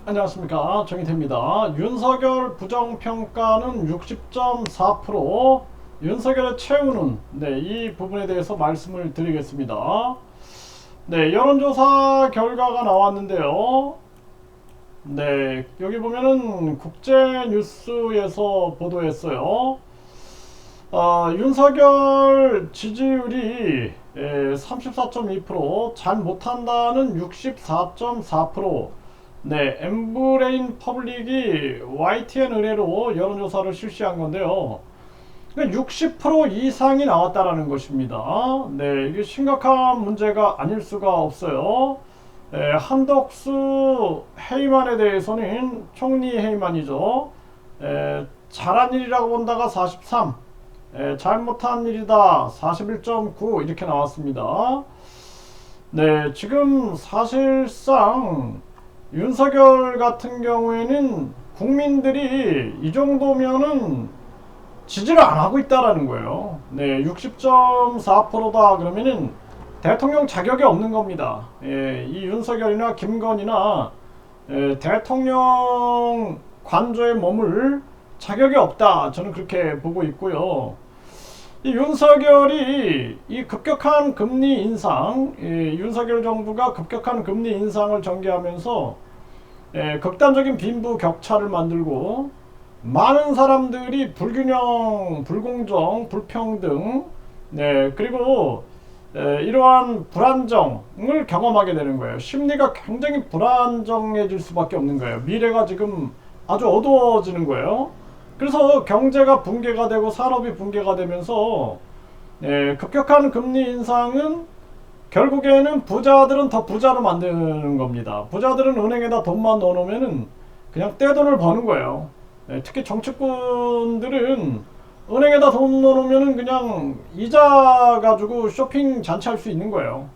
안녕하십니까, 정의태입니다. 윤석열 부정평가는 60.4%, 윤석열의 최후는, 이 부분에 대해서 말씀을 드리겠습니다. 여론조사 결과가 나왔는데요. 여기 보면은 국제뉴스에서 보도했어요. 윤석열 지지율이 34.2%, 잘 못한다는 64.4%. 엠브레인 퍼블릭이 YTN 의뢰로 여론조사를 실시한 건데요. 60% 이상이 나왔다라는 것입니다. 이게 심각한 문제가 아닐 수가 없어요. 한덕수 해임안에 대해서는 총리 해임안이죠. 잘한 일이라고 본다가 43, 잘못한 일이다 41.9 이렇게 나왔습니다. 지금 사실상 윤석열 같은 경우에는 국민들이 이 정도면은 지지를 안 하고 있다라는 거예요. 60.4%다 그러면은 대통령 자격이 없는 겁니다. 이 윤석열이나 김건희나 대통령 관저에 머물 자격이 없다. 저는 그렇게 보고 있고요. 이 윤석열이 이 급격한 금리 인상, 윤석열 정부가 급격한 금리 인상을 전개하면서 극단적인 빈부 격차를 만들고 많은 사람들이 불균형, 불공정, 불평등, 그리고 이러한 불안정을 경험하게 되는 거예요. 심리가 굉장히 불안정해질 수밖에 없는 거예요. 미래가 지금 아주 어두워지는 거예요. 그래서 경제가 붕괴가 되고 산업이 붕괴가 되면서 급격한 금리 인상은 결국에는 부자들은 더 부자로 만드는 겁니다. 부자들은 은행에다 돈만 넣어놓으면은 그냥 떼돈을 버는 거예요. 특히 정치꾼들은 은행에다 돈 넣어놓으면은 그냥 이자 가지고 쇼핑 잔치할 수 있는 거예요.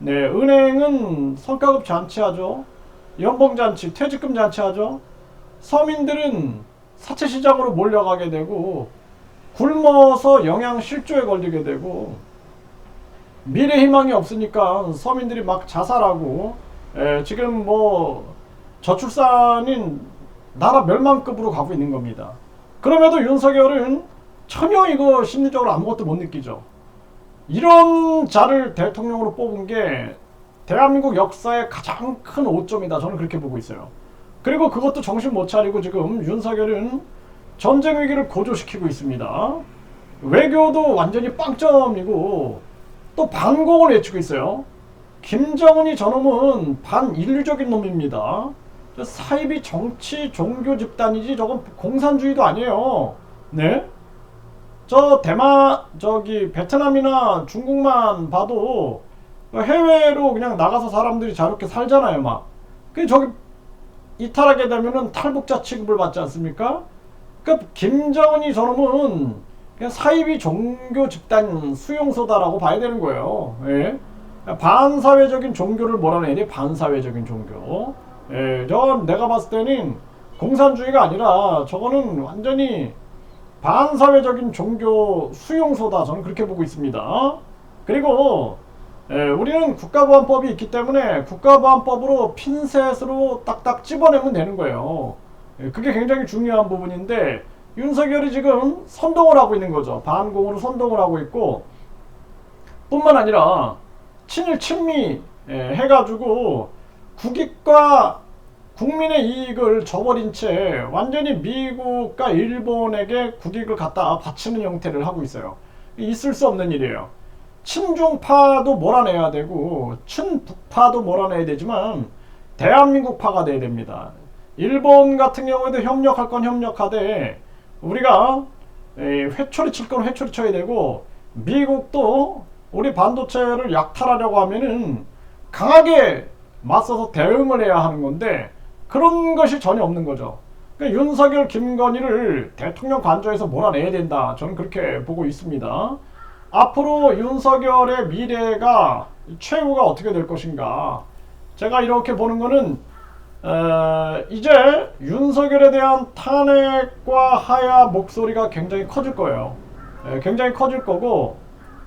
은행은 성과급 잔치하죠. 연봉잔치, 퇴직금 잔치하죠. 서민들은 사채시장으로 몰려가게 되고 굶어서 영양실조에 걸리게 되고 미래 희망이 없으니까 서민들이 막 자살하고 지금 뭐 저출산인 나라 멸망급으로 가고 있는 겁니다. 그럼에도 윤석열은 전혀 이거 심리적으로 아무것도 못 느끼죠. 이런 자를 대통령으로 뽑은 게 대한민국 역사의 가장 큰 오점이다. 저는 그렇게 보고 있어요. 그리고 그것도 정신 못 차리고 지금 윤석열은 전쟁 위기를 고조시키고 있습니다. 외교도 완전히 빵점이고 또 반공을 외치고 있어요. 김정은이 저놈은 반인류적인 놈입니다. 사이비 정치 종교 집단이지 저건 공산주의도 아니에요. 저기 베트남이나 중국만 봐도 해외로 그냥 나가서 사람들이 저렇게 살잖아요. 막 저기 이탈하게 되면은 탈북자 취급을 받지 않습니까? 그러니까 김정은이 저놈은 그냥 사이비 종교 집단 수용소다라고 봐야 되는 거예요. 반사회적인 종교를 몰아내야 돼. 반사회적인 종교. 저건 내가 봤을 때는 공산주의가 아니라 저거는 완전히 반사회적인 종교 수용소다. 저는 그렇게 보고 있습니다. 그리고 우리는 국가보안법이 있기 때문에 국가보안법으로 핀셋으로 딱딱 집어내면 되는 거예요. 그게 굉장히 중요한 부분인데 윤석열이 지금 선동을 하고 있는 거죠. 반공으로 선동을 하고 있고 뿐만 아니라 친일 친미 해가지고 국익과 국민의 이익을 저버린 채 완전히 미국과 일본에게 국익을 갖다 바치는 형태를 하고 있어요. 있을 수 없는 일이에요. 친중파도 몰아내야 되고 친북파도 몰아내야 되지만 대한민국파가 돼야 됩니다. 일본 같은 경우에도 협력할 건 협력하되 우리가 회초리 칠 건 회초리 쳐야 되고 미국도 우리 반도체를 약탈하려고 하면은 강하게 맞서서 대응을 해야 하는 건데 그런 것이 전혀 없는 거죠. 그러니까 윤석열, 김건희를 대통령 관저에서 몰아내야 된다. 저는 그렇게 보고 있습니다. 앞으로 윤석열의 미래가 최후가 어떻게 될 것인가. 제가 이렇게 보는 거는 이제 윤석열에 대한 탄핵과 하야 목소리가 굉장히 커질 거예요. 굉장히 커질 거고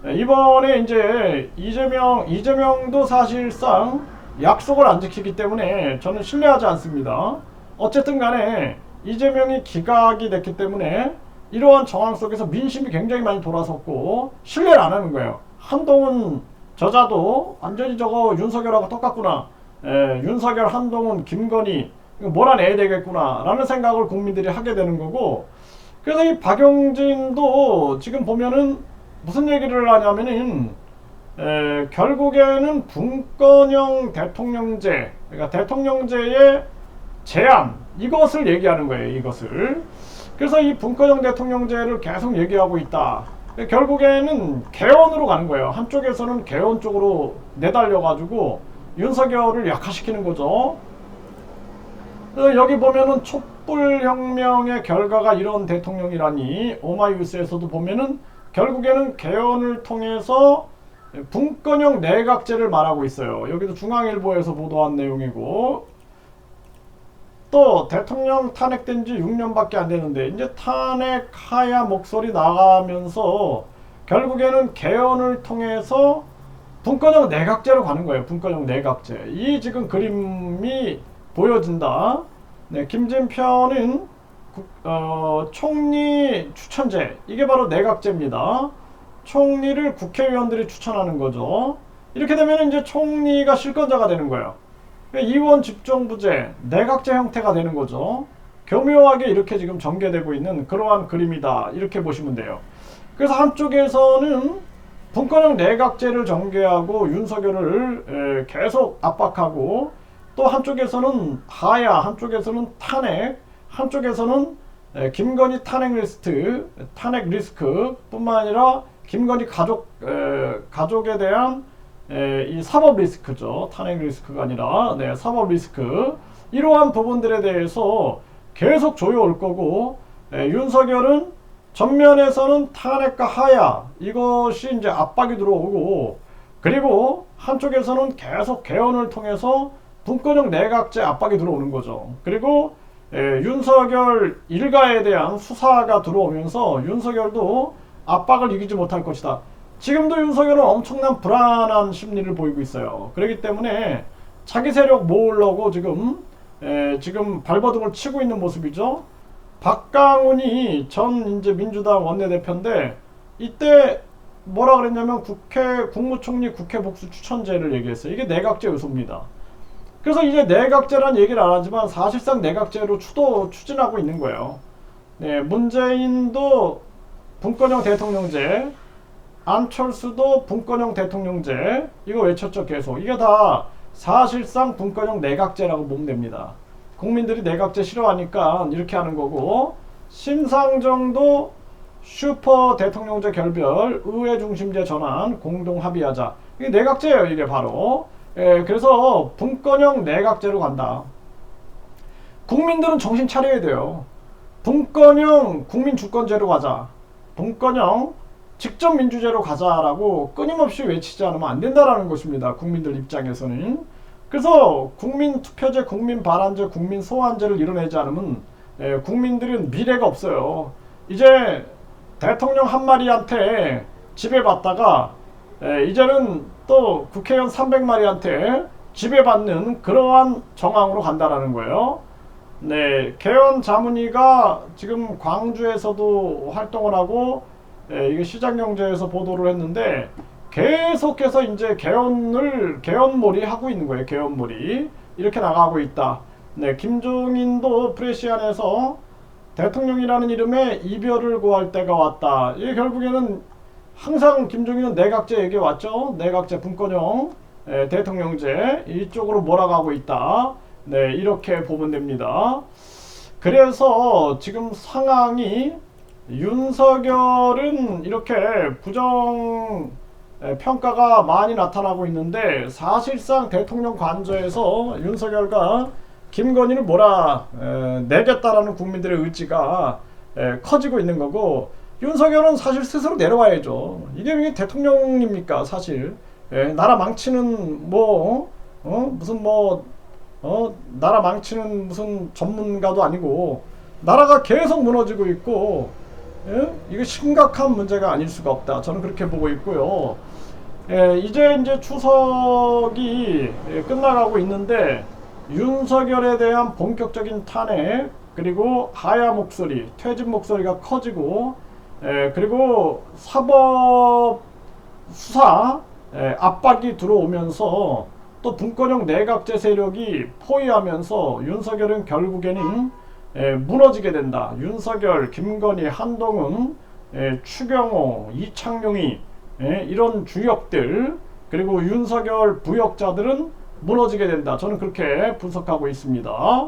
이번에 이제 이재명도 사실상 약속을 안 지키기 때문에 저는 신뢰하지 않습니다. 어쨌든 간에 이재명이 기각이 됐기 때문에 이러한 정황 속에서 민심이 굉장히 많이 돌아섰고 신뢰를 안 하는 거예요. 한동훈 저자도 완전히 저거 윤석열하고 똑같구나. 윤석열, 한동훈, 김건희 이거 몰아내야 되겠구나 라는 생각을 국민들이 하게 되는 거고, 그래서 이 박용진도 지금 보면은 무슨 얘기를 하냐면은 결국에는 분권형 대통령제, 그러니까 대통령제의 제안, 이것을 얘기하는 거예요. 이것을. 그래서 이 분권형 대통령제를 계속 얘기하고 있다. 결국에는 개헌으로 가는 거예요. 한쪽에서는 개헌 쪽으로 내달려가지고 윤석열을 약화시키는 거죠. 그래서 여기 보면은 촛불혁명의 결과가 이런 대통령이라니, 오마이뉴스에서도 보면은 결국에는 개헌을 통해서 분권형 내각제를 말하고 있어요. 여기도 중앙일보에서 보도한 내용이고, 또 대통령 탄핵된 지 6년밖에 안 되는데 이제 탄핵하야 목소리 나가면서 결국에는 개헌을 통해서 분권형 내각제로 가는 거예요. 분권형 내각제. 이 지금 그림이 보여진다. 네, 김진표는 총리 추천제, 이게 바로 내각제입니다. 총리를 국회의원들이 추천하는 거죠. 이렇게 되면 이제 총리가 실권자가 되는 거예요. 이원 집정부제, 내각제 형태가 되는 거죠. 교묘하게 이렇게 지금 전개되고 있는 그러한 그림이다, 이렇게 보시면 돼요. 그래서 한쪽에서는 분권형 내각제를 전개하고 윤석열을 계속 압박하고, 또 한쪽에서는 하야, 한쪽에서는 탄핵, 한쪽에서는 김건희 탄핵 리스크 뿐만 아니라 김건희 가족에 대한 이 사법 리스크죠. 탄핵 리스크가 아니라 사법 리스크, 이러한 부분들에 대해서 계속 조여올 거고, 윤석열은 전면에서는 탄핵과 하야, 이것이 이제 압박이 들어오고, 그리고 한쪽에서는 계속 개헌을 통해서 분권형 내각제 압박이 들어오는 거죠. 그리고 윤석열 일가에 대한 수사가 들어오면서 윤석열도 압박을 이기지 못할 것이다. 지금도 윤석열은 엄청난 불안한 심리를 보이고 있어요. 그렇기 때문에 자기 세력 모으려고 지금 발버둥을 치고 있는 모습이죠. 박강훈이 전 이제 민주당 원내대표인데, 이때 뭐라 그랬냐면 국무총리 국회 복수 추천제를 얘기했어요. 이게 내각제 요소입니다. 그래서 이제 내각제란 얘기를 안 하지만 사실상 내각제로 추진하고 있는 거예요. 네, 문재인도 분권형 대통령제, 안철수도 분권형 대통령제, 이거 외쳤죠 계속. 이게 다 사실상 분권형 내각제라고 보면 됩니다. 국민들이 내각제 싫어하니까 이렇게 하는 거고, 심상정도 슈퍼 대통령제 결별, 의회 중심제 전환, 공동 합의하자. 이게 내각제예요, 이게 바로. 그래서 분권형 내각제로 간다. 국민들은 정신 차려야 돼요. 분권형 국민주권제로 가자, 분권형 직접민주제로 가자라고 끊임없이 외치지 않으면 안 된다라는 것입니다. 국민들 입장에서는. 그래서 국민투표제, 국민발안제, 국민소환제를 이뤄내지 않으면 국민들은 미래가 없어요. 이제 대통령 한 마리한테 지배받다가 이제는 또 국회의원 300마리한테 지배받는 그러한 정황으로 간다라는 거예요. 네, 개헌 자문위가 지금 광주에서도 활동을 하고, 이게 시장경제에서 보도를 했는데, 계속해서 이제 개헌몰이 하고 있는 거예요. 개헌몰이 이렇게 나가고 있다. 네, 김종인도 프레시안에서 대통령이라는 이름에 이별을 고할 때가 왔다. 이게 결국에는 항상 김종인은 내각제 얘기 왔죠. 내각제, 분권형 대통령제, 이쪽으로 몰아가고 있다. 네, 이렇게 보면 됩니다. 그래서 지금 상황이, 윤석열은 이렇게 부정 평가가 많이 나타나고 있는데, 사실상 대통령 관저에서 윤석열과 김건희를 몰아내겠다라는 국민들의 의지가 커지고 있는 거고, 윤석열은 사실 스스로 내려와야죠. 이게 대통령입니까 사실. 나라 망치는 나라 망치는 무슨 전문가도 아니고, 나라가 계속 무너지고 있고, 이거 심각한 문제가 아닐 수가 없다. 저는 그렇게 보고 있고요. 이제 추석이 끝나가고 있는데 윤석열에 대한 본격적인 탄핵, 그리고 하야 목소리, 퇴진 목소리가 커지고, 그리고 사법 수사 압박이 들어오면서 또 분권형 내각제 세력이 포위하면서 윤석열은 결국에는 무너지게 된다. 윤석열, 김건희, 한동훈, 추경호, 이창용이 이런 주역들, 그리고 윤석열 부역자들은 무너지게 된다. 저는 그렇게 분석하고 있습니다.